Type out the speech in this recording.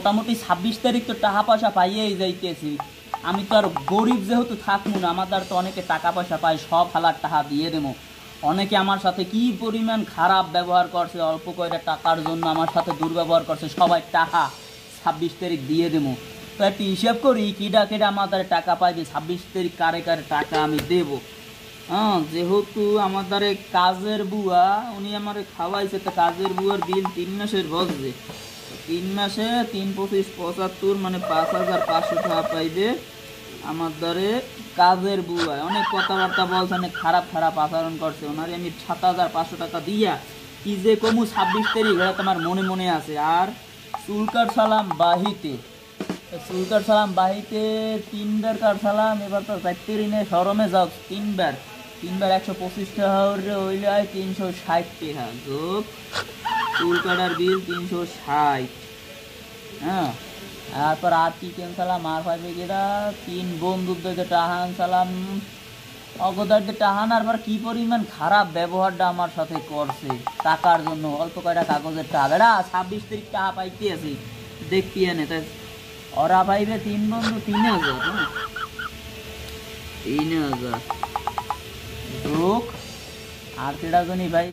মোটামুটি 26 তারিখ তো টাকা পয়সা পাইয়েই যাইতেছি। আমি তো আর গরিব যেহেতু থাকবো না, আমাদের তো অনেকে টাকা পয়সা পায়, সব হালার টাকা দিয়ে দেবো। অনেকে আমার সাথে কি পরিমাণ খারাপ ব্যবহার করছে, অল্প কয়টা টাকার জন্য আমার সাথে দুর্ব্যবহার করছে, সবাই টাকা 26 তারিখ দিয়ে দেবো। তো একটু হিসাব করি কিডা কেডা আমাদের টাকা পাইবে 26 তারিখ, কারে কারে টাকা আমি দেব। হ্যাঁ, যেহেতু আমাদের কাজের বুয়া উনি আমার খাওয়াইছে, তো কাজের বুয়ার বিল 3 মাসের বসবে। 3 মাসে 3 25 75 মানে 5500 টাকা পাইবে আমার দ্বারে কাজের বুয়া। অনেক কথাবার্তা বলছে, অনেক খারাপ খারাপ আচরণ করছে, ওনারে আমি 7500 টাকা দিয়া কি যে কমু 26 তারিখ এটা তোমার মনে মনে আছে। আর চুলকার সালাম বাহিতে, চুলকার সালাম বাহিতে 3 বার কার সালাম, এবার তো 4 ঋণে সরমে যাও 3 বার 125 টাকা হইলে 360 টাকা যোগ চুল কাটার বিল 360। হ্যাঁ, তারপর আর চিকেন সালাম আর পাইবে গেরা 3 বন্ধুদের টাহান সালাম, অগদারদের টাহান। আর কি পরিমাণ খারাপ ব্যবহারটা আমার সাথে করছে টাকার জন্য, অল্প কয়টা কাগজের টাকা। বেড়া 26 তারিখ টাকা পাইতে আছি দেখতে আনে, তাই ওরা পাইবে 3 বন্ধু 3000। হ্যাঁ, 3000 যোগ আর কেটা জনই ভাই